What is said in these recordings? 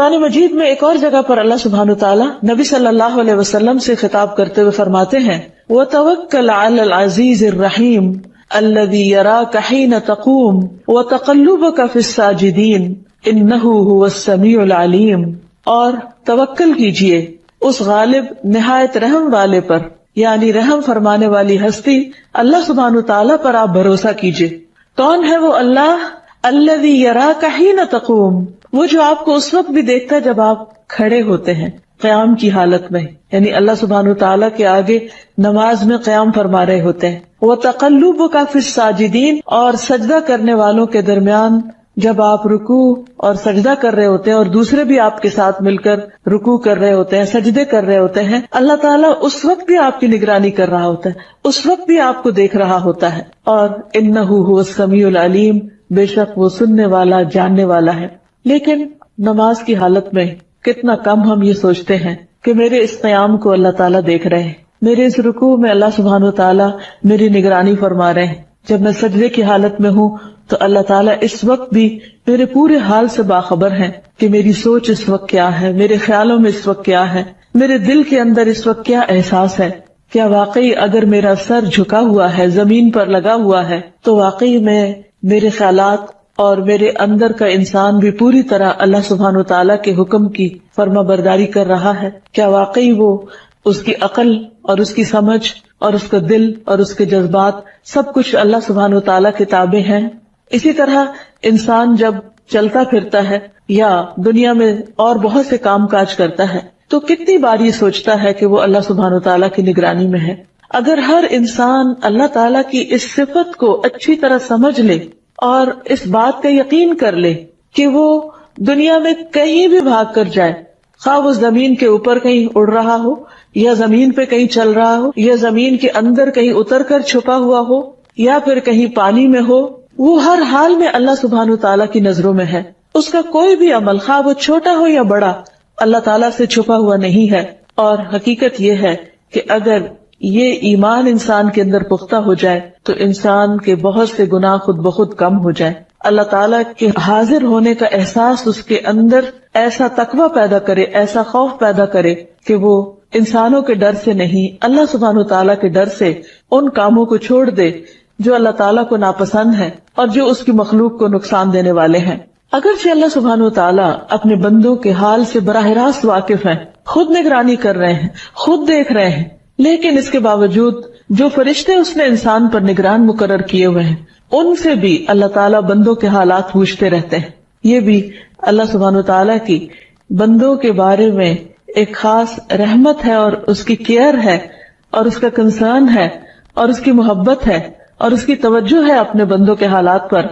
قرآن مجید میں ایک اور جگہ پر اللہ سبحانہ تعالیٰ نبی صلی اللہ علیہ وسلم سے خطاب کرتے ہوئے فرماتے ہیں وَتَوَكَّلْ عَلَى الْعَزِيزِ الرَّحِيمِ الَّذِي يَرَاكَ حِينَ تَقُومُ وَتَقَلُّبَكَ فِي السَّاجِدِينَ إِنَّهُ هُوَ السَّمِيعُ الْعَلِيمُ، اور توکل کیجئے اس غالب نہایت رحم والے پر، یعنی رحم فرمانے والی ہستی اللہ سبحانہ تعالیٰ پر آپ بھروسہ کیجئے۔ کون ہے وہ اللہ؟ الذی یراک حین تقوم، وہ جو آپ کو اس وقت بھی دیکھتا ہے جب آپ کھڑے ہوتے ہیں قیام کی حالت میں، یعنی اللہ سبحانہ تعالیٰ کے آگے نماز میں قیام فرما رہے ہوتے ہیں۔ وتقلبک فی الساجدین، اور سجدہ کرنے والوں کے درمیان جب آپ رکوع اور سجدہ کر رہے ہوتے ہیں اور دوسرے بھی آپ کے ساتھ مل کر رکوع کر رہے ہوتے ہیں، سجدے کر رہے ہوتے ہیں، اللہ تعالیٰ اس وقت بھی آپ کی نگرانی کر رہا ہوتا ہے، اس وقت بھی آپ کو دیکھ رہا ہوتا ہے۔ اور انہ هو السمیع العلیم، بے شک وہ سننے والا جاننے والا ہے۔ لیکن نماز کی حالت میں کتنا کم ہم یہ سوچتے ہیں کہ میرے اس قیام کو اللہ تعالیٰ دیکھ رہے ہیں، میرے اس رکوع میں اللہ سبحانہ وتعالیٰ میری نگرانی فرما رہے ہیں، جب میں سجدے کی حالت میں ہوں تو اللہ تعالیٰ اس وقت بھی میرے پورے حال سے باخبر ہیں کہ میری سوچ اس وقت کیا ہے، میرے خیالوں میں اس وقت کیا ہے، میرے دل کے اندر اس وقت کیا احساس ہے۔ کیا واقعی اگر میرا سر جھکا ہوا ہے، زمین پر لگا ہوا ہے، تو واقعی میں میرے خیالات اور میرے اندر کا انسان بھی پوری طرح اللہ سبحانہ وتعالیٰ کے حکم کی فرما برداری کر رہا ہے؟ کیا واقعی وہ اس کی عقل اور اس کی سمجھ اور اس کا دل اور اس کے جذبات سب کچھ اللہ سبحانہ وتعالیٰ کے تابع ہیں؟ اسی طرح انسان جب چلتا پھرتا ہے یا دنیا میں اور بہت سے کام کاج کرتا ہے تو کتنی بار یہ سوچتا ہے کہ وہ اللہ سبحانہ وتعالیٰ کی نگرانی میں ہے۔ اگر ہر انسان اللہ تعالیٰ کی اس صفت کو اچھی طرح سمجھ لے اور اس بات کا یقین کر لے کہ وہ دنیا میں کہیں بھی بھاگ کر جائے، خواہ وہ زمین کے اوپر کہیں اڑ رہا ہو یا زمین پہ کہیں چل رہا ہو یا زمین کے اندر کہیں اتر کر چھپا ہوا ہو یا پھر کہیں پانی میں ہو، وہ ہر حال میں اللہ سبحانہ تعالیٰ کی نظروں میں ہے۔ اس کا کوئی بھی عمل خواہ وہ چھوٹا ہو یا بڑا اللہ تعالیٰ سے چھپا ہوا نہیں ہے۔ اور حقیقت یہ ہے کہ اگر یہ ایمان انسان کے اندر پختہ ہو جائے تو انسان کے بہت سے گناہ خود بخود کم ہو جائے۔ اللہ تعالیٰ کے حاضر ہونے کا احساس اس کے اندر ایسا تقویٰ پیدا کرے، ایسا خوف پیدا کرے کہ وہ انسانوں کے ڈر سے نہیں، اللہ سبحانہ تعالیٰ کے ڈر سے ان کاموں کو چھوڑ دے جو اللہ تعالیٰ کو ناپسند ہے اور جو اس کی مخلوق کو نقصان دینے والے ہیں۔ اگرچہ اللہ سبحانہ تعالیٰ اپنے بندوں کے حال سے براہ راست واقف ہیں، خود نگرانی کر رہے ہیں، خود دیکھ رہے ہیں، لیکن اس کے باوجود جو فرشتے اس نے انسان پر نگران مقرر کیے ہوئے ہیں ان سے بھی اللہ تعالیٰ بندوں کے حالات پوچھتے رہتے ہیں۔ یہ بھی اللہ سبحانہ تعالیٰ کی بندوں کے بارے میں ایک خاص رحمت ہے اور اس کی کیئر ہے اور اس کا کنسرن ہے اور اس کی محبت ہے اور اس کی توجہ ہے اپنے بندوں کے حالات پر۔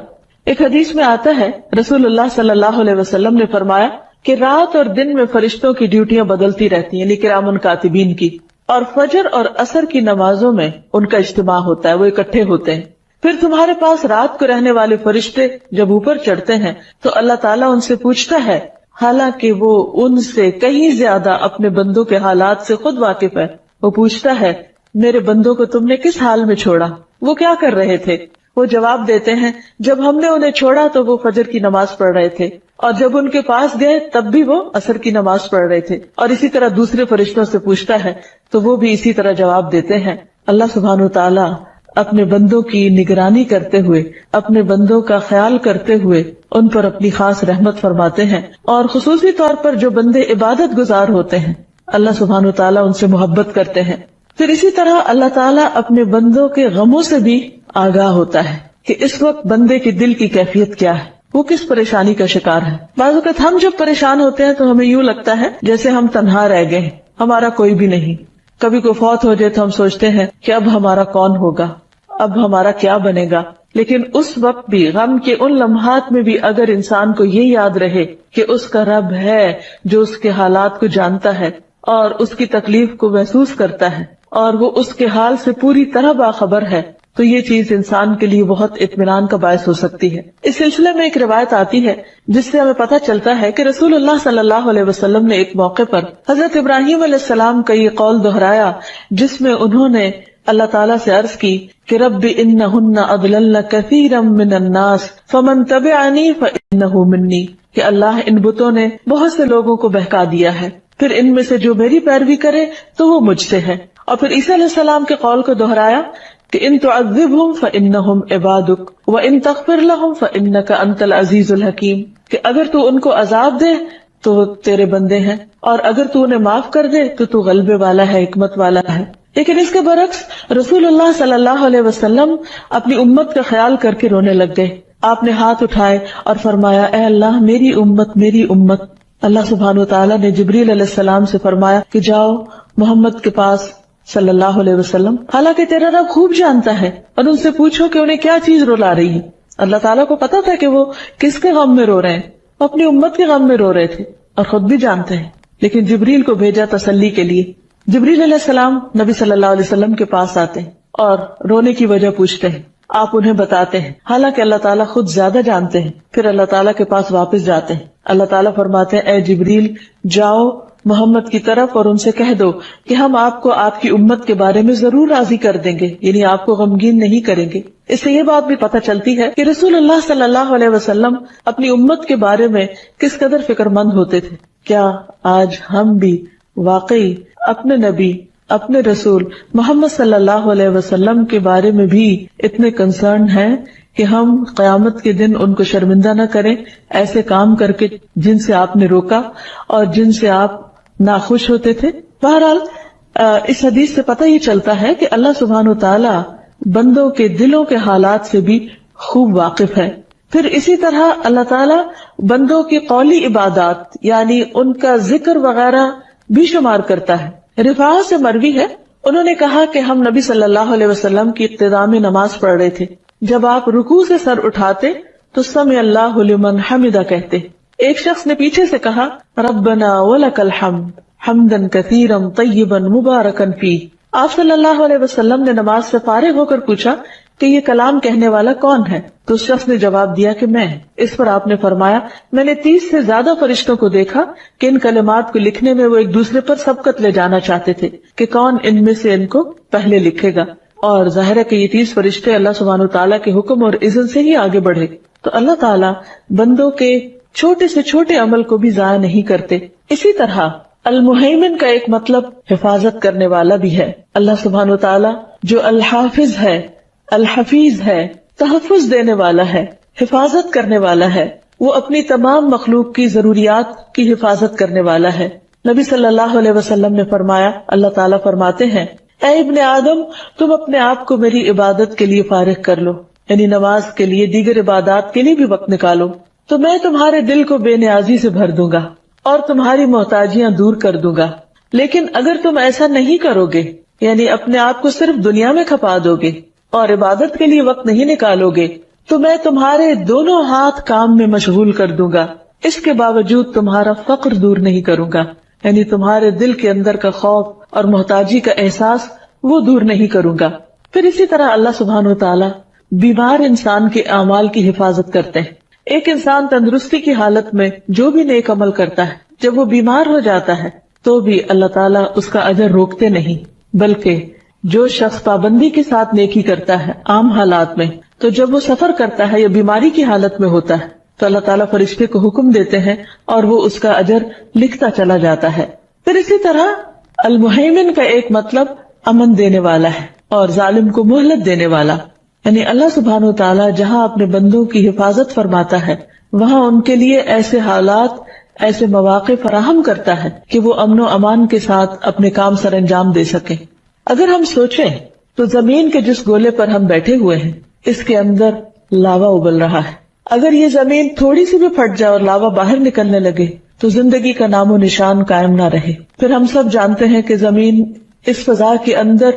ایک حدیث میں آتا ہے رسول اللہ صلی اللہ علیہ وسلم نے فرمایا کہ رات اور دن میں فرشتوں کی ڈیوٹیاں بدلتی رہتی ہیں، یعنی کرام کاتبین کی، اور فجر اور عصر کی نمازوں میں ان کا اجتماع ہوتا ہے، وہ اکٹھے ہوتے ہیں۔ پھر تمہارے پاس رات کو رہنے والے فرشتے جب اوپر چڑھتے ہیں تو اللہ تعالیٰ ان سے پوچھتا ہے، حالانکہ وہ ان سے کہیں زیادہ اپنے بندوں کے حالات سے خود واقف ہے۔ وہ پوچھتا ہے، میرے بندوں کو تم نے کس حال میں چھوڑا؟ وہ کیا کر رہے تھے؟ وہ جواب دیتے ہیں، جب ہم نے انہیں چھوڑا تو وہ فجر کی نماز پڑھ رہے تھے، اور جب ان کے پاس گئے تب بھی وہ عصر کی نماز پڑھ رہے تھے۔ اور اسی طرح دوسرے فرشتوں سے پوچھتا ہے تو وہ بھی اسی طرح جواب دیتے ہیں۔ اللہ سبحانہ تعالیٰ اپنے بندوں کی نگرانی کرتے ہوئے، اپنے بندوں کا خیال کرتے ہوئے ان پر اپنی خاص رحمت فرماتے ہیں، اور خصوصی طور پر جو بندے عبادت گزار ہوتے ہیں اللہ سبحانہ تعالیٰ ان سے محبت کرتے ہیں۔ پھر اسی طرح اللہ تعالیٰ اپنے بندوں کے غموں سے بھی آگاہ ہوتا ہے کہ اس وقت بندے کے دل کی کیفیت کیا ہے، وہ کس پریشانی کا شکار ہے۔ بعض اوقات ہم جب پریشان ہوتے ہیں تو ہمیں یوں لگتا ہے جیسے ہم تنہا رہ گئے ہیں، ہمارا کوئی بھی نہیں۔ کبھی کوئی فوت ہو جائے تو ہم سوچتے ہیں کہ اب ہمارا کون ہوگا، اب ہمارا کیا بنے گا۔ لیکن اس وقت بھی، غم کے ان لمحات میں بھی اگر انسان کو یہ یاد رہے کہ اس کا رب ہے جو اس کے حالات کو جانتا ہے اور اس کی تکلیف کو محسوس کرتا ہے اور وہ اس کے حال سے پوری طرح باخبر ہے، تو یہ چیز انسان کے لیے بہت اطمینان کا باعث ہو سکتی ہے۔ اس سلسلے میں ایک روایت آتی ہے جس سے ہمیں پتہ چلتا ہے کہ رسول اللہ صلی اللہ علیہ وسلم نے ایک موقع پر حضرت ابراہیم علیہ السلام کا یہ قول دہرایا جس میں انہوں نے اللہ تعالیٰ سے عرض کی کہ رب انہن اضللن کثیرا من الناس فمن تبعنی فانہ منی، کہ اللہ ان بتوں نے بہت سے لوگوں کو بہکا دیا ہے، پھر ان میں سے جو میری پیروی کرے تو وہ مجھ سے ہے۔ اور پھر عیسیٰ علیہ السلام کے قول کو دہرایا کہ ان تعذبہم فانہم عبادک وان تغفر لہم فانک انت العزیز الحکیم، کہ اگر تو ان کو عذاب دے تو وہ تیرے بندے ہیں، اور اگر تو انہیں معاف کر دے تو تو غلبے والا ہے، حکمت والا ہے۔ لیکن اس کے برعکس رسول اللہ صلی اللہ علیہ وسلم اپنی امت کا خیال کر کے رونے لگ گئے۔ آپ نے ہاتھ اٹھائے اور فرمایا، اے اللہ میری امت میری امت۔ اللہ سبحانہ وتعالیٰ نے جبریل علیہ السلام سے فرمایا کہ جاؤ محمد کے پاس صلی اللہ علیہ وسلم، حالانکہ تیرا رب خوب جانتا ہے، اور ان سے پوچھو کہ انہیں کیا چیز رلا رہی ہے۔ اللہ تعالیٰ کو پتا تھا کہ وہ کس کے غم میں رو رہے ہیں، وہ اپنی امت کے غم میں رو رہے تھے اور خود بھی جانتے ہیں، لیکن جبریل کو بھیجا تسلی کے لیے۔ جبریل علیہ السلام نبی صلی اللہ علیہ وسلم کے پاس آتے ہیں اور رونے کی وجہ پوچھتے ہیں، آپ انہیں بتاتے ہیں، حالانکہ اللہ تعالیٰ خود زیادہ جانتے ہیں۔ پھر اللہ تعالیٰ کے پاس واپس جاتے ہیں، اللہ تعالیٰ فرماتے ہیں، اے جبریل جاؤ محمد کی طرف اور ان سے کہہ دو کہ ہم آپ کو آپ کی امت کے بارے میں ضرور راضی کر دیں گے، یعنی آپ کو غمگین نہیں کریں گے۔ اس سے یہ بات بھی پتہ چلتی ہے کہ رسول اللہ صلی اللہ علیہ وسلم اپنی امت کے بارے میں کس قدر فکر مند ہوتے تھے۔ کیا آج ہم بھی واقعی اپنے نبی اپنے رسول محمد صلی اللہ علیہ وسلم کے بارے میں بھی اتنے کنسرن ہیں کہ ہم قیامت کے دن ان کو شرمندہ نہ کریں ایسے کام کر کے جن سے آپ نے روکا اور جن سے آپ ناخوش ہوتے تھے؟ بہرحال اس حدیث سے پتہ یہ چلتا ہے کہ اللہ سبحانہ وتعالی بندوں کے دلوں کے حالات سے بھی خوب واقف ہے۔ پھر اسی طرح اللہ تعالیٰ بندوں کی قولی عبادات یعنی ان کا ذکر وغیرہ بھی شمار کرتا ہے۔ رفاعہ سے مروی ہے، انہوں نے کہا کہ ہم نبی صلی اللہ علیہ وسلم کی ابتدا میں نماز پڑھ رہے تھے، جب آپ رکوع سے سر اٹھاتے تو سمع اللہ لمن حمدہ کہتے۔ ایک شخص نے پیچھے سے کہا ربنا ولک الحمد حمدا کثیرا طیبا مبارکا فیہ۔ آپ صلی اللہ علیہ وسلم نے نماز سے فارغ ہو کر پوچھا کہ یہ کلام کہنے والا کون ہے؟ تو اس شخص نے جواب دیا کہ میں۔ اس پر آپ نے فرمایا میں نے 30 سے زیادہ فرشتوں کو دیکھا کہ ان کلمات کو لکھنے میں وہ ایک دوسرے پر سبقت لے جانا چاہتے تھے کہ کون ان میں سے ان کو پہلے لکھے گا، اور ظاہر ہے کہ یہ 30 فرشتے اللہ سبحانہ وتعالیٰ کے حکم اور اذن سے ہی آگے بڑھے۔ تو اللہ تعالیٰ بندوں کے چھوٹے سے چھوٹے عمل کو بھی ضائع نہیں کرتے۔ اسی طرح المہیمن کا ایک مطلب حفاظت کرنے والا بھی ہے۔ اللہ سبحانہ وتعالیٰ جو الحافظ ہے، الحفیظ ہے، تحفظ دینے والا ہے، حفاظت کرنے والا ہے، وہ اپنی تمام مخلوق کی ضروریات کی حفاظت کرنے والا ہے۔ نبی صلی اللہ علیہ وسلم نے فرمایا، اللہ تعالیٰ فرماتے ہیں، اے ابن آدم تم اپنے آپ کو میری عبادت کے لیے فارغ کر لو، یعنی نماز کے لیے دیگر عبادات کے لیے بھی وقت نکالو، تو میں تمہارے دل کو بے نیازی سے بھر دوں گا اور تمہاری محتاجیاں دور کر دوں گا۔ لیکن اگر تم ایسا نہیں کرو گے، یعنی اپنے آپ کو صرف دنیا میں کھپا دو گے اور عبادت کے لیے وقت نہیں نکالو گے، تو میں تمہارے دونوں ہاتھ کام میں مشغول کر دوں گا، اس کے باوجود تمہارا فقر دور نہیں کروں گا، یعنی تمہارے دل کے اندر کا خوف اور محتاجی کا احساس وہ دور نہیں کروں گا۔ پھر اسی طرح اللہ سبحانہ وتعالیٰ بیمار انسان کے اعمال کی حفاظت کرتے ہیں۔ ایک انسان تندرستی کی حالت میں جو بھی نیک عمل کرتا ہے، جب وہ بیمار ہو جاتا ہے تو بھی اللہ تعالیٰ اس کا اجر روکتے نہیں، بلکہ جو شخص پابندی کے ساتھ نیکی کرتا ہے عام حالات میں، تو جب وہ سفر کرتا ہے یا بیماری کی حالت میں ہوتا ہے تو اللہ تعالیٰ فرشتے کو حکم دیتے ہیں اور وہ اس کا اجر لکھتا چلا جاتا ہے۔ پھر اسی طرح المہیمن کا ایک مطلب امن دینے والا ہے اور ظالم کو مہلت دینے والا، یعنی اللہ سبحانہ وتعالیٰ جہاں اپنے بندوں کی حفاظت فرماتا ہے وہاں ان کے لیے ایسے حالات، ایسے مواقع فراہم کرتا ہے کہ وہ امن و امان کے ساتھ اپنے کام سر انجام دے سکیں۔ اگر ہم سوچیں تو زمین کے جس گولے پر ہم بیٹھے ہوئے ہیں اس کے اندر لاوا ابل رہا ہے، اگر یہ زمین تھوڑی سی بھی پھٹ جائے اور لاوا باہر نکلنے لگے تو زندگی کا نام و نشان قائم نہ رہے۔ پھر ہم سب جانتے ہیں کہ زمین اس فضا کے اندر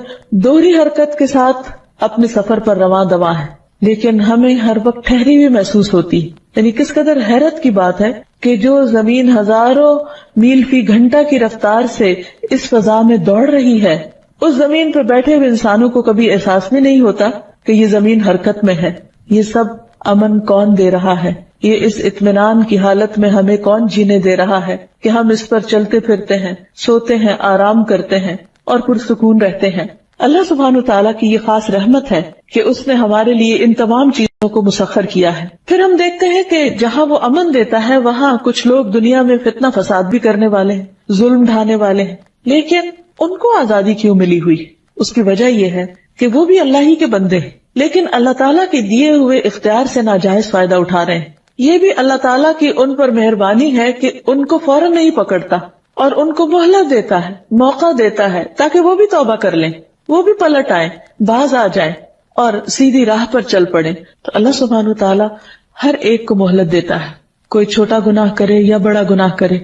دوہری حرکت کے ساتھ اپنے سفر پر رواں دواں ہے، لیکن ہمیں ہر وقت ٹھہری ہوئی محسوس ہوتی، یعنی کس قدر حیرت کی بات ہے کہ جو زمین ہزاروں میل فی گھنٹہ کی رفتار سے اس فضا میں دوڑ رہی ہے، اس زمین پر بیٹھے ہوئے انسانوں کو کبھی احساس بھی نہیں ہوتا کہ یہ زمین حرکت میں ہے۔ یہ سب امن کون دے رہا ہے؟ یہ اس اطمینان کی حالت میں ہمیں کون جینے دے رہا ہے کہ ہم اس پر چلتے پھرتے ہیں، سوتے ہیں، آرام کرتے ہیں اور پرسکون رہتے ہیں؟ اللہ سبحانہ تعالیٰ کی یہ خاص رحمت ہے کہ اس نے ہمارے لیے ان تمام چیزوں کو مسخر کیا ہے۔ پھر ہم دیکھتے ہیں کہ جہاں وہ امن دیتا ہے وہاں کچھ لوگ دنیا میں فتنہ فساد بھی کرنے والے ہیں، ظلم ڈھانے والے ہیں، لیکن ان کو آزادی کیوں ملی ہوئی؟ اس کی وجہ یہ ہے کہ وہ بھی اللہ ہی کے بندے ہیں، لیکن اللہ تعالیٰ کے دیے ہوئے اختیار سے ناجائز فائدہ اٹھا رہے ہیں۔ یہ بھی اللہ تعالیٰ کی ان پر مہربانی ہے کہ ان کو فوراً نہیں پکڑتا اور ان کو مہلت دیتا ہے، موقع دیتا ہے تاکہ وہ بھی توبہ کر لیں، وہ بھی پلٹ آئیں، باز آ جائیں اور سیدھی راہ پر چل پڑیں۔ تو اللہ سبحانہ تعالیٰ ہر ایک کو مہلت دیتا ہے، کوئی چھوٹا گناہ کرے یا بڑا گناہ کرے۔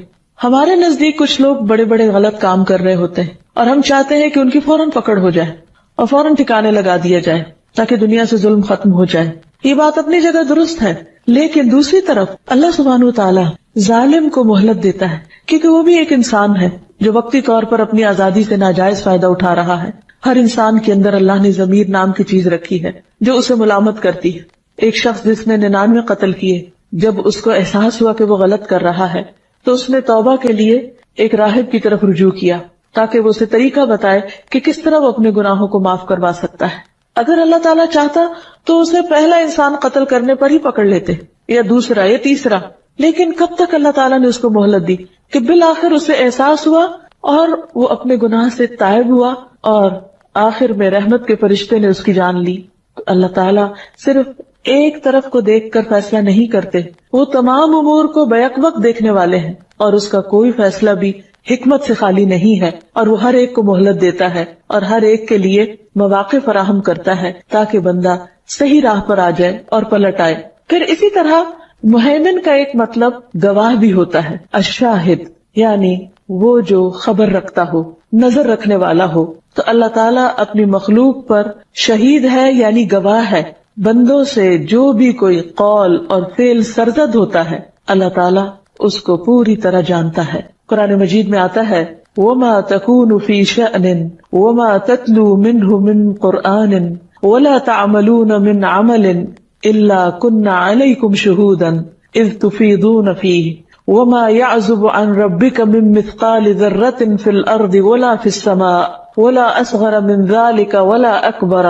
ہمارے نزدیک کچھ لوگ بڑے بڑے غلط کام کر رہے ہوتے ہیں اور ہم چاہتے ہیں کہ ان کی فوراً پکڑ ہو جائے اور فوراً ٹھکانے لگا دیا جائے تاکہ دنیا سے ظلم ختم ہو جائے۔ یہ بات اپنی جگہ درست ہے، لیکن دوسری طرف اللہ سبحانہ تعالیٰ ظالم کو مہلت دیتا ہے کیونکہ وہ بھی ایک انسان ہے جو وقتی طور پر اپنی آزادی سے ناجائز فائدہ اٹھا رہا ہے۔ ہر انسان کے اندر اللہ نے ضمیر نام کی چیز رکھی ہے جو اسے ملامت کرتی ہے۔ ایک شخص جس نے 99 قتل کیے، جب اس کو احساس ہوا کہ وہ غلط کر رہا ہے تو اس نے توبہ کے لیے ایک راہب کی طرف رجوع کیا تاکہ وہ اسے طریقہ بتائے کہ کس طرح وہ اپنے گناہوں کو معاف کروا سکتا ہے۔ اگر اللہ تعالیٰ چاہتا تو اسے پہلا انسان قتل کرنے پر ہی پکڑ لیتے یا دوسرا یا تیسرا، لیکن کب تک اللہ تعالیٰ نے اس کو مہلت دی کہ بالآخر اسے احساس ہوا اور وہ اپنے گناہ سے تائب ہوا اور آخر میں رحمت کے فرشتے نے اس کی جان لی۔ تو اللہ تعالیٰ صرف ایک طرف کو دیکھ کر فیصلہ نہیں کرتے، وہ تمام امور کو بیک وقت دیکھنے والے ہیں اور اس کا کوئی فیصلہ بھی حکمت سے خالی نہیں ہے، اور وہ ہر ایک کو مہلت دیتا ہے اور ہر ایک کے لیے مواقع فراہم کرتا ہے تاکہ بندہ صحیح راہ پر آ جائے اور پلٹ آئے۔ پھر اسی طرح مہیمن کا ایک مطلب گواہ بھی ہوتا ہے، الشاہد، یعنی وہ جو خبر رکھتا ہو، نظر رکھنے والا ہو۔ تو اللہ تعالیٰ اپنی مخلوق پر شہید ہے، یعنی گواہ ہے۔ بندوں سے جو بھی کوئی قول اور فعل سرزد ہوتا ہے اللہ تعالیٰ اس کو پوری طرح جانتا ہے۔ قرآن مجید میں آتا ہے وَمَا تَكُونُ فِي شَأْنٍ وَمَا تَتْلُو مِنْهُ مِنْ قُرْآنٍ وَلَا تَعْمَلُونَ مِنْ عَمَلٍ إِلَّا كُنَّا عَلَيْكُمْ شُهُودًا إِذْ تُفِيضُونَ فِيهِ وَمَا يَعْزُبُ عَنْ رَبِّكَ مِنْ مِثْقَالِ ذَرَّةٍ فِي الْأَرْضِ وَلَا فِي السَّمَاءِ وَلَا أَصْغَرَ مِنْ ذَلِكَ وَلَا أَكْبَرَ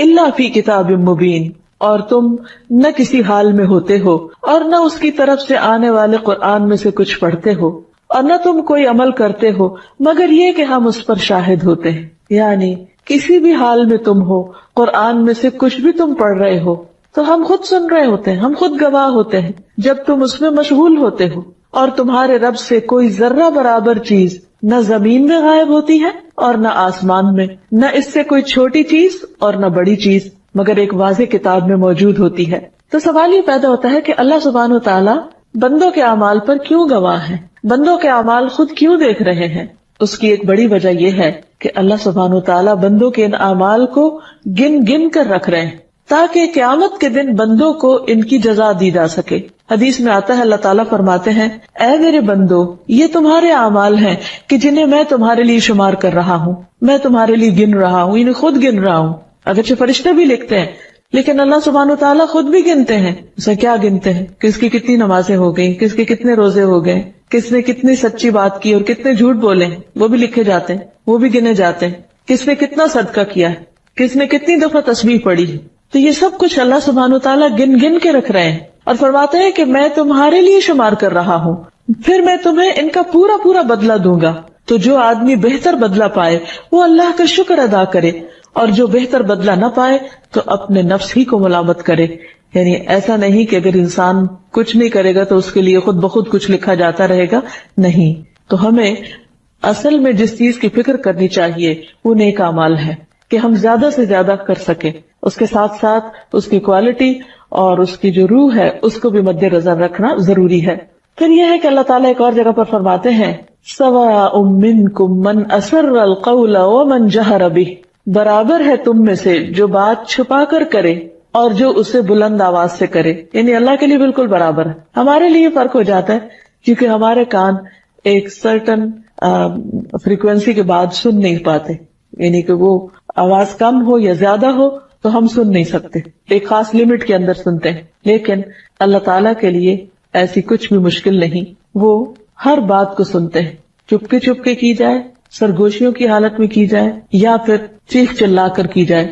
إِلَّا فِي كِتَابٍ مُبِينٍ۔ اور تم نہ کسی حال میں ہوتے ہو اور نہ اس کی طرف سے آنے والے قرآن میں سے کچھ پڑھتے ہو اور نہ تم کوئی عمل کرتے ہو مگر یہ کہ ہم اس پر شاہد ہوتے ہیں۔ یعنی کسی بھی حال میں تم ہو، قرآن میں سے کچھ بھی تم پڑھ رہے ہو تو ہم خود سن رہے ہوتے ہیں، ہم خود گواہ ہوتے ہیں جب تم اس میں مشغول ہوتے ہو۔ اور تمہارے رب سے کوئی ذرہ برابر چیز نہ زمین میں غائب ہوتی ہے اور نہ آسمان میں، نہ اس سے کوئی چھوٹی چیز اور نہ بڑی چیز مگر ایک واضح کتاب میں موجود ہوتی ہے۔ تو سوال یہ پیدا ہوتا ہے کہ اللہ سبحانہ و تعالیٰ بندوں کے اعمال پر کیوں گواہ ہے؟ بندوں کے اعمال خود کیوں دیکھ رہے ہیں؟ اس کی ایک بڑی وجہ یہ ہے کہ اللہ سبحانہ و تعالیٰ بندوں کے ان اعمال کو گن گن کر رکھ رہے ہیں تاکہ قیامت کے دن بندوں کو ان کی جزا دی جا سکے۔ حدیث میں آتا ہے اللہ تعالیٰ فرماتے ہیں اے میرے بندو، یہ تمہارے اعمال ہیں کہ جنہیں میں تمہارے لیے شمار کر رہا ہوں، میں تمہارے لیے گن رہا ہوں، انہیں خود گن رہا ہوں۔ اگرچہ فرشتے بھی لکھتے ہیں لیکن اللہ سبحانہ و تعالیٰ خود بھی گنتے ہیں۔ اسے کیا گنتے ہیں؟ کس کی کتنی نمازیں ہو گئی، کس کے کتنے روزے ہو گئے، کس نے کتنی سچی بات کی اور کتنے جھوٹ بولے ہیں، وہ بھی لکھے جاتے ہیں، وہ بھی گنے جاتے ہیں۔ کس نے کتنا صدقہ کیا ہے، کس نے کتنی دفعہ تسبیح پڑھی ہے۔ تو یہ سب کچھ اللہ سبحانہ و تعالیٰ گن گن کے رکھ رہے ہیں اور فرماتے ہیں کہ میں تمہارے لیے شمار کر رہا ہوں، پھر میں تمہیں ان کا پورا پورا بدلہ دوں گا۔ تو جو آدمی بہتر بدلہ پائے وہ اللہ کا شکر ادا کرے، اور جو بہتر بدلہ نہ پائے تو اپنے نفس ہی کو ملامت کرے۔ یعنی ایسا نہیں کہ اگر انسان کچھ نہیں کرے گا تو اس کے لیے خود بخود کچھ لکھا جاتا رہے گا، نہیں۔ تو ہمیں اصل میں جس چیز کی فکر کرنی چاہیے وہ نیک اعمال ہے کہ ہم زیادہ سے زیادہ کر سکیں، اس کے ساتھ ساتھ اس کی کوالٹی اور اس کی جو روح ہے اس کو بھی مد نظر رکھنا ضروری ہے۔ پھر یہ ہے کہ اللہ تعالیٰ ایک اور جگہ پر فرماتے ہیں سواء منکم من اسر القول ومن جہر بہ، برابر ہے تم میں سے جو بات چھپا کر کرے اور جو اسے بلند آواز سے کرے۔ یعنی اللہ کے لیے بالکل برابر ہے۔ ہمارے لیے فرق ہو جاتا ہے کیونکہ ہمارے کان ایک سرٹن فریکوینسی کے بعد سن نہیں پاتے، یعنی کہ وہ آواز کم ہو یا زیادہ ہو تو ہم سن نہیں سکتے، ایک خاص لمٹ کے اندر سنتے ہیں۔ لیکن اللہ تعالیٰ کے لیے ایسی کچھ بھی مشکل نہیں، وہ ہر بات کو سنتے ہیں، چپکے چپکے کی جائے، سرگوشیوں کی حالت میں کی جائے یا پھر چیخ چلا کر کی جائے۔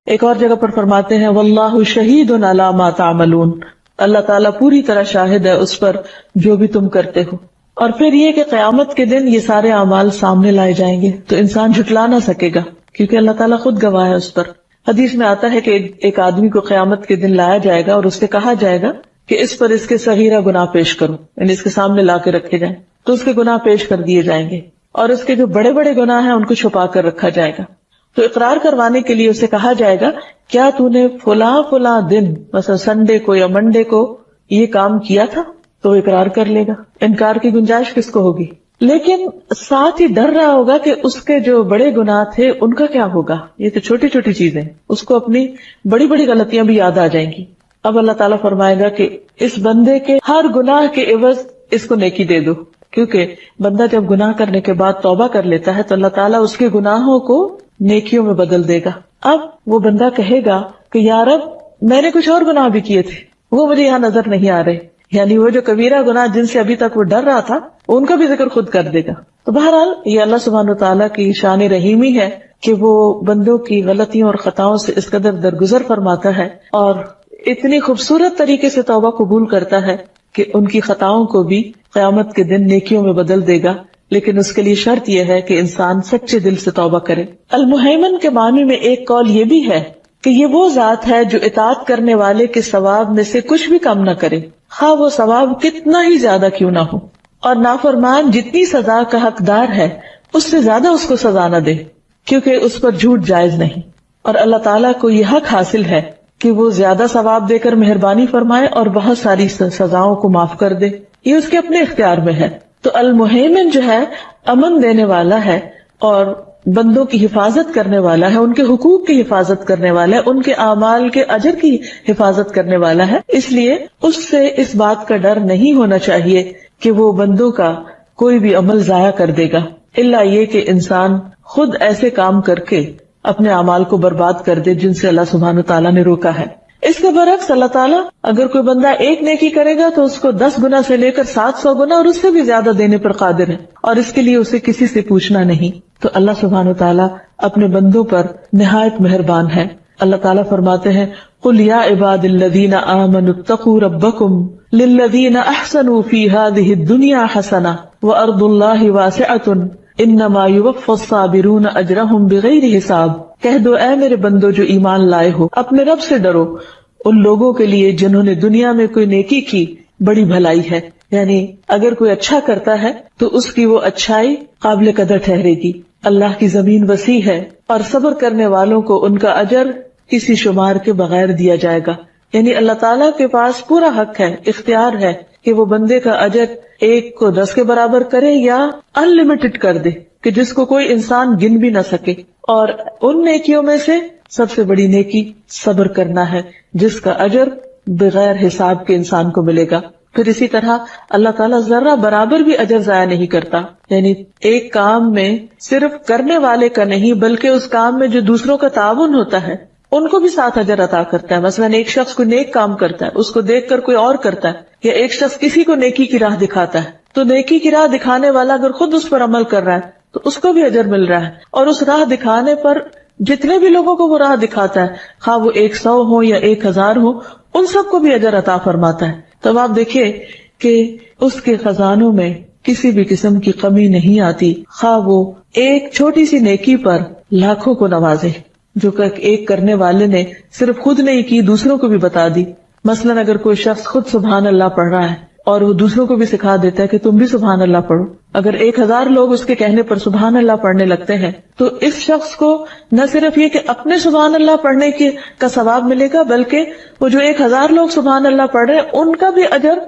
ایک اور جگہ پر فرماتے ہیں واللہ شہید علی ما تعملون، اللہ تعالیٰ پوری طرح شاہد ہے اس پر جو بھی تم کرتے ہو۔ اور پھر یہ کہ قیامت کے دن یہ سارے اعمال سامنے لائے جائیں گے تو انسان جھٹلا نہ سکے گا، کیونکہ اللہ تعالیٰ خود گواہ ہے اس پر۔ حدیث میں آتا ہے کہ ایک آدمی کو قیامت کے دن لایا جائے گا اور اس سے کہا جائے گا کہ اس پر اس کے صغیرہ گناہ پیش کرو، یعنی اس کے سامنے لا کے رکھے جائیں تو اس کے گناہ پیش کر دیے جائیں گے، اور اس کے جو بڑے بڑے گناہ ہیں ان کو چھپا کر رکھا جائے گا۔ تو اقرار کروانے کے لیے اسے کہا جائے گا کیا تو نے فلاں دن مثلا سنڈے کو یا منڈے کو یہ کام کیا تھا، تو وہ اقرار کر لے گا، انکار کی گنجائش کس کو ہوگی؟ لیکن ساتھ ہی ڈر رہا ہوگا کہ اس کے جو بڑے گناہ تھے ان کا کیا ہوگا، یہ تو چھوٹی چھوٹی چیزیں، اس کو اپنی بڑی بڑی غلطیاں بھی یاد آ جائیں گی۔ اب اللہ تعالیٰ فرمائے گا کہ اس بندے کے ہر گناہ کے عوض اس کو نیکی دے دو، کیونکہ بندہ جب گناہ کرنے کے بعد توبہ کر لیتا ہے تو اللہ تعالیٰ اس کے گناہوں کو نیکیوں میں بدل دے گا۔ اب وہ بندہ کہے گا کہ یا رب میں نے کچھ اور گناہ بھی کیے تھے، وہ مجھے یہاں نظر نہیں آ رہے، یعنی وہ جو کبیرہ گناہ جن سے ابھی تک وہ ڈر رہا تھا ان کا بھی ذکر خود کر دے گا۔ تو بہرحال یہ اللہ سبحانہ وتعالیٰ کی شان رحیمی ہے کہ وہ بندوں کی غلطیوں اور خطاؤں سے اس قدر درگزر فرماتا ہے اور اتنی خوبصورت طریقے سے توبہ قبول کرتا ہے کہ ان کی خطاؤں کو بھی قیامت کے دن نیکیوں میں بدل دے گا، لیکن اس کے لیے شرط یہ ہے کہ انسان سچے دل سے توبہ کرے۔ المہیمن کے معنی میں ایک قول یہ بھی ہے کہ یہ وہ ذات ہے جو اطاعت کرنے والے کے ثواب میں سے کچھ بھی کم نہ کرے، خواہ وہ ثواب کتنا ہی زیادہ کیوں نہ ہو، اور نافرمان جتنی سزا کا حقدار ہے اس سے زیادہ اس کو سزا نہ دے، کیونکہ اس پر جھوٹ جائز نہیں، اور اللہ تعالیٰ کو یہ حق حاصل ہے کہ وہ زیادہ ثواب دے کر مہربانی فرمائے اور بہت ساری سزاؤں کو معاف کر دے، یہ اس کے اپنے اختیار میں ہے۔ تو المہیمن جو ہے امن دینے والا ہے اور بندوں کی حفاظت کرنے والا ہے، ان کے حقوق کی حفاظت کرنے والا ہے، ان کے اعمال کے اجر کی حفاظت کرنے والا ہے، اس لیے اس سے اس بات کا ڈر نہیں ہونا چاہیے کہ وہ بندوں کا کوئی بھی عمل ضائع کر دے گا، الا یہ کہ انسان خود ایسے کام کر کے اپنے اعمال کو برباد کر دے جن سے اللہ سبحانہ تعالیٰ نے روکا ہے۔ اس کے برعکس اللہ تعالیٰ اگر کوئی بندہ ایک نیکی کرے گا تو اس کو 10 گنا سے لے کر 700 گنا اور اس سے بھی زیادہ دینے پر قادر ہے، اور اس کے لیے اسے کسی سے پوچھنا نہیں۔ تو اللہ سبحانہ تعالیٰ اپنے بندوں پر نہایت مہربان ہے۔ اللہ تعالیٰ فرماتے ہیں قُلْ يَا عِبَادِ الَّذِينَ آمَنُوا اتَّقُوا رَبَّكُمْ لِلَّذِينَ أَحْسَنُوا فِي هَذِهِ الدُّنْيَا حَسَنَةٌ وَأَرْضُ اللَّهِ وَاسِعَةٌ انما یوفی الصابرون اجرہم بغیر حساب، کہہ دو اے میرے بندو جو ایمان لائے ہو، اپنے رب سے ڈرو، ان لوگوں کے لیے جنہوں نے دنیا میں کوئی نیکی کی بڑی بھلائی ہے، یعنی اگر کوئی اچھا کرتا ہے تو اس کی وہ اچھائی قابل قدر ٹھہرے گی۔ اللہ کی زمین وسیع ہے اور صبر کرنے والوں کو ان کا اجر کسی شمار کے بغیر دیا جائے گا، یعنی اللہ تعالیٰ کے پاس پورا حق ہے، اختیار ہے کہ وہ بندے کا اجر ایک کو 10 کے برابر کرے یا ان لمیٹڈ کر دے کہ جس کو کوئی انسان گن بھی نہ سکے۔ اور ان نیکیوں میں سے سب سے بڑی نیکی صبر کرنا ہے جس کا اجر بغیر حساب کے انسان کو ملے گا۔ پھر اسی طرح اللہ تعالیٰ ذرہ برابر بھی اجر ضائع نہیں کرتا، یعنی ایک کام میں صرف کرنے والے کا نہیں بلکہ اس کام میں جو دوسروں کا تعاون ہوتا ہے ان کو بھی ساتھ اجر عطا کرتا ہے۔ مثلا ایک شخص کو نیک کام کرتا ہے، اس کو دیکھ کر کوئی اور کرتا ہے، یا ایک شخص کسی کو نیکی کی راہ دکھاتا ہے تو نیکی کی راہ دکھانے والا اگر خود اس پر عمل کر رہا ہے تو اس کو بھی اجر مل رہا ہے، اور اس راہ دکھانے پر جتنے بھی لوگوں کو وہ راہ دکھاتا ہے، خواہ وہ 100 ہو یا 1000 ہو، ان سب کو بھی اجر عطا فرماتا ہے۔ تب آپ دیکھیے کہ اس کے خزانوں میں کسی بھی قسم کی کمی نہیں آتی، خواہ وہ ایک چھوٹی سی نیکی پر لاکھوں کو نوازے، جو کہ ایک کرنے والے نے صرف خود نہیں کی، دوسروں کو بھی بتا دی۔ مثلا اگر کوئی شخص خود سبحان اللہ پڑھ رہا ہے اور وہ دوسروں کو بھی سکھا دیتا ہے کہ تم بھی سبحان اللہ پڑھو، اگر 1000 لوگ اس کے کہنے پر سبحان اللہ پڑھنے لگتے ہیں تو اس شخص کو نہ صرف یہ کہ اپنے سبحان اللہ پڑھنے کا ثواب ملے گا، بلکہ وہ جو 1000 لوگ سبحان اللہ پڑھ رہے ہیں ان کا بھی اجر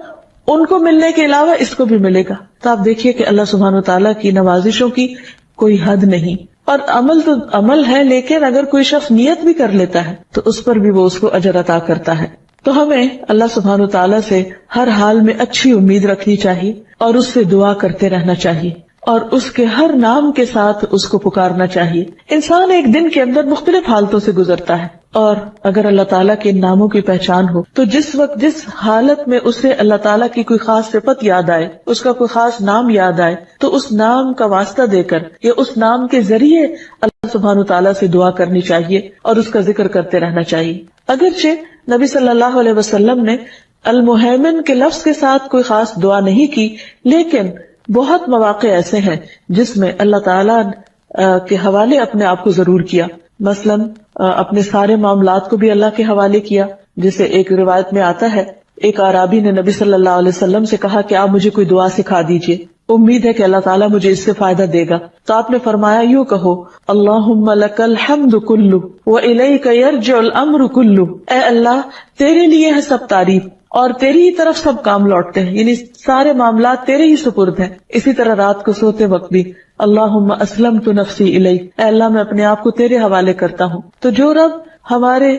ان کو ملنے کے علاوہ اس کو بھی ملے گا۔ تو آپ دیکھیے کہ اللہ سبحانہ وتعالیٰ کی نوازشوں کی کوئی حد نہیں، اور عمل تو عمل ہے، لیکن اگر کوئی شخص نیت بھی کر لیتا ہے تو اس پر بھی وہ اس کو اجر عطا کرتا ہے۔ تو ہمیں اللہ سبحانہ وتعالیٰ سے ہر حال میں اچھی امید رکھنی چاہیے اور اس سے دعا کرتے رہنا چاہیے، اور اس کے ہر نام کے ساتھ اس کو پکارنا چاہیے. انسان ایک دن کے اندر مختلف حالتوں سے گزرتا ہے، اور اگر اللہ تعالیٰ کے ان ناموں کی پہچان ہو تو جس وقت جس حالت میں اسے اللہ تعالیٰ کی کوئی خاص صفت یاد آئے، اس کا کوئی خاص نام یاد آئے، تو اس نام کا واسطہ دے کر یا اس نام کے ذریعے اللہ سبحانہ تعالیٰ سے دعا کرنی چاہیے اور اس کا ذکر کرتے رہنا چاہیے. اگرچہ نبی صلی اللہ علیہ وسلم نے المہیمن کے لفظ کے ساتھ کوئی خاص دعا نہیں کی، لیکن بہت مواقع ایسے ہیں جس میں اللہ تعالیٰ کے حوالے اپنے آپ کو ضرور کیا. مثلاً اپنے سارے معاملات کو بھی اللہ کے حوالے کیا. جیسے ایک روایت میں آتا ہے، ایک اعرابی نے نبی صلی اللہ علیہ وسلم سے کہا کہ آپ مجھے کوئی دعا سکھا دیجئے، امید ہے کہ اللہ تعالیٰ مجھے اس سے فائدہ دے گا. تو آپ نے فرمایا یوں کہو، اللہم لک الحمد کلہ وإلیک یرجع الامر کلہ، اے اللہ تیرے لیے ہے سب تعریف اور تیری ہی طرف سب کام لوٹتے ہیں، یعنی سارے معاملات تیرے ہی سپرد ہیں. اسی طرح رات کو سوتے وقت بھی اللہم اسلمت نفسی الیک، اے اللہ میں اپنے آپ کو تیرے حوالے کرتا ہوں. تو جو رب ہمارے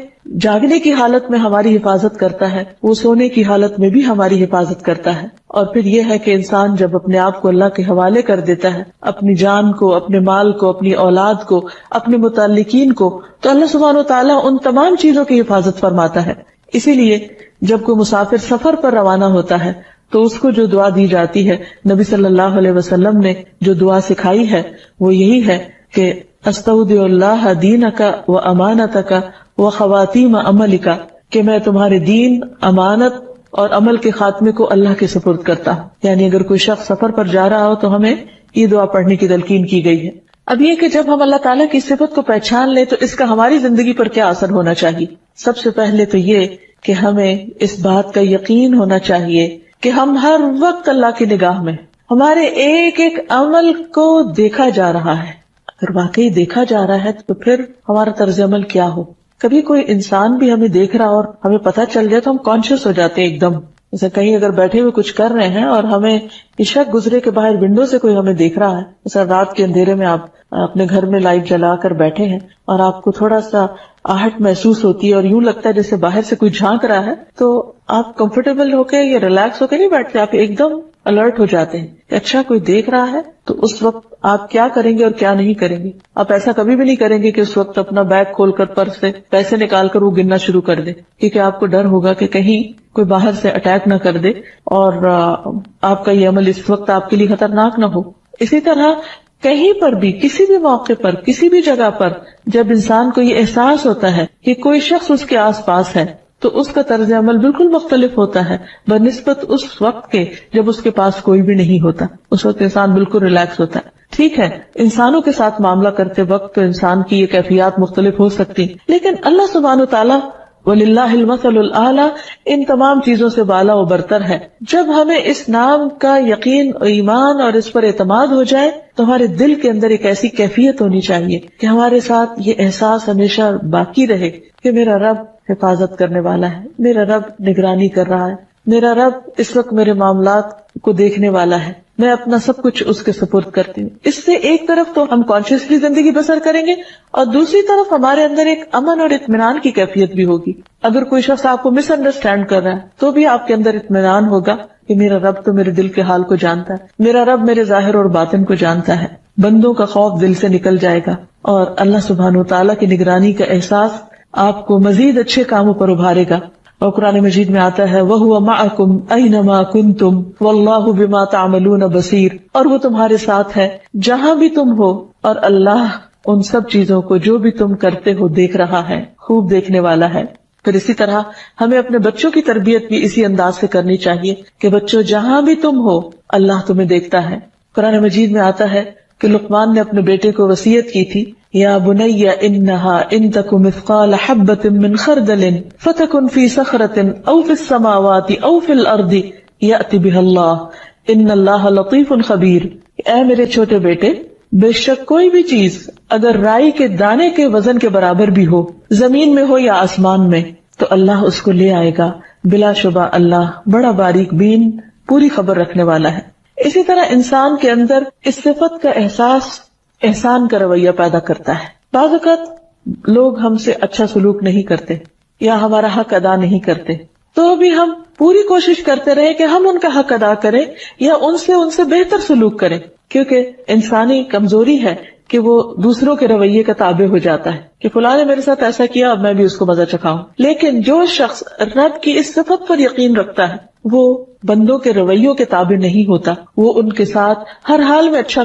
جاگنے کی حالت میں ہماری حفاظت کرتا ہے وہ سونے کی حالت میں بھی ہماری حفاظت کرتا ہے. اور پھر یہ ہے کہ انسان جب اپنے آپ کو اللہ کے حوالے کر دیتا ہے، اپنی جان کو، اپنے مال کو، اپنی اولاد کو، اپنے متعلقین کو، تو اللہ سبحانہ وتعالیٰ ان تمام چیزوں کی حفاظت فرماتا ہے. اسی لیے جب کوئی مسافر سفر پر روانہ ہوتا ہے تو اس کو جو دعا دی جاتی ہے، نبی صلی اللہ علیہ وسلم نے جو دعا سکھائی ہے وہ یہی ہے کہ استودع اللہ دینک و امانتک و خواتیم عملک، کہ میں تمہارے دین، امانت اور عمل کے خاتمے کو اللہ کے سپرد کرتا ہوں. یعنی اگر کوئی شخص سفر پر جا رہا ہو تو ہمیں یہ دعا پڑھنے کی تلقین کی گئی ہے. اب یہ کہ جب ہم اللہ تعالیٰ کی صفت کو پہچان لیں تو اس کا ہماری زندگی پر کیا اثر ہونا چاہیے. سب سے پہلے تو یہ کہ ہمیں اس بات کا یقین ہونا چاہیے کہ ہم ہر وقت اللہ کی نگاہ میں ہمارے ایک ایک عمل کو دیکھا جا رہا ہے. اگر واقعی دیکھا جا رہا ہے تو پھر ہمارا طرز عمل کیا ہو. کبھی کوئی انسان بھی ہمیں دیکھ رہا اور ہمیں پتہ چل جائے تو ہم کانشیس ہو جاتے ہیں ایک دم. جیسے کہیں اگر بیٹھے ہوئے کچھ کر رہے ہیں اور ہمیں شک گزرے کے باہر ونڈو سے کوئی ہمیں دیکھ رہا ہے، جیسے رات کے اندھیرے میں آپ اپنے گھر میں لائٹ جلا کر بیٹھے ہیں اور آپ کو تھوڑا سا آہٹ محسوس ہوتی ہے اور یوں لگتا ہے جیسے باہر سے کوئی جھانک رہا ہے، تو آپ کمفرٹیبل ہو کے یا ریلیکس ہو کے نہیں بیٹھتے، آپ ایک دم الرٹ ہو جاتے ہیں کہ اچھا کوئی دیکھ رہا ہے. تو اس وقت آپ کیا کریں گے اور کیا نہیں کریں گے. آپ ایسا کبھی بھی نہیں کریں گے کہ اس وقت اپنا بیگ کھول کر پرس سے پیسے نکال کر وہ گننا شروع کر دے، کیونکہ آپ کو ڈر ہوگا کہ کہیں کوئی باہر سے اٹیک نہ کر دے اور آپ کا یہ عمل اس وقت آپ کے لیے خطرناک نہ ہو. اسی طرح کہیں پر بھی، کسی بھی موقع پر، کسی بھی جگہ پر جب انسان کو یہ احساس ہوتا ہے کہ کوئی شخص اس کے آس پاس ہے تو اس کا طرز عمل بالکل مختلف ہوتا ہے بنسبت اس وقت کے جب اس کے پاس کوئی بھی نہیں ہوتا. اس وقت انسان بالکل ریلیکس ہوتا ہے. ٹھیک ہے، انسانوں کے ساتھ معاملہ کرتے وقت تو انسان کی یہ کیفیات مختلف ہو سکتی، لیکن اللہ سبحانہ وتعالیٰ وَلِلَّهِ الْمَثَلُ الْأَعْلَى ان تمام چیزوں سے بالا و برتر ہے. جب ہمیں اس نام کا یقین، ایمان اور اس پر اعتماد ہو جائے تو ہمارے دل کے اندر ایک ایسی کیفیت ہونی چاہیے کہ ہمارے ساتھ یہ احساس ہمیشہ باقی رہے کہ میرا رب حفاظت کرنے والا ہے، میرا رب نگرانی کر رہا ہے، میرا رب اس وقت میرے معاملات کو دیکھنے والا ہے، میں اپنا سب کچھ اس کے سپرد کرتی ہوں. اس سے ایک طرف تو ہم کانشیسلی زندگی بسر کریں گے اور دوسری طرف ہمارے اندر ایک امن اور اطمینان کی کیفیت بھی ہوگی. اگر کوئی شخص آپ کو مس انڈرسٹینڈ کر رہا ہے تو بھی آپ کے اندر اطمینان ہوگا کہ میرا رب تو میرے دل کے حال کو جانتا ہے، میرا رب میرے ظاہر اور باطن کو جانتا ہے. بندوں کا خوف دل سے نکل جائے گا اور اللہ سبحانہ وتعالیٰ کی نگرانی کا احساس آپ کو مزید اچھے کاموں پر ابھارے گا. اور قرآن مجید میں آتا ہے وَهُوَ مَعَكُمْ أَيْنَمَا كُنْتُمْ وَاللَّهُ بِمَا تَعْمَلُونَ بَصِيرٌ، اور وہ تمہارے ساتھ ہے جہاں بھی تم ہو اور اللہ ان سب چیزوں کو جو بھی تم کرتے ہو دیکھ رہا ہے، خوب دیکھنے والا ہے. پھر اسی طرح ہمیں اپنے بچوں کی تربیت بھی اسی انداز سے کرنی چاہیے کہ بچوں جہاں بھی تم ہو اللہ تمہیں دیکھتا ہے. قرآن مجید میں آتا ہے کہ لقمان نے اپنے بیٹے کو وصیت کی تھی یا بنی انہا ان تک مثقال حبۃ من خردل فتکن فی صخرۃ او فی السماوات او فی الارض یأت بها اللہ ان اللہ لطیف خبیر. اے میرے چھوٹے بیٹے، بے شک کوئی بھی چیز اگر رائی کے دانے کے وزن کے برابر بھی ہو، زمین میں ہو یا آسمان میں، تو اللہ اس کو لے آئے گا. بلا شبہ اللہ بڑا باریک بین، پوری خبر رکھنے والا ہے. اسی طرح انسان کے اندر اس صفت کا احساس احسان کا رویہ پیدا کرتا ہے. بعض اوقات لوگ ہم سے اچھا سلوک نہیں کرتے یا ہمارا حق ادا نہیں کرتے تو بھی ہم پوری کوشش کرتے رہے کہ ہم ان کا حق ادا کریں یا ان سے بہتر سلوک کریں، کیونکہ انسانی کمزوری ہے کہ وہ دوسروں کے رویے کا تابع ہو جاتا ہے کہ فلاں نے میرے ساتھ ایسا کیا، اب میں بھی اس کو مزہ چکھاؤں. لیکن جو شخص رب کی اس صفت پر یقین رکھتا ہے وہ بندوں کے رویوں کے تابع نہیں ہوتا، وہ ان کے ساتھ ہر حال میں اچھا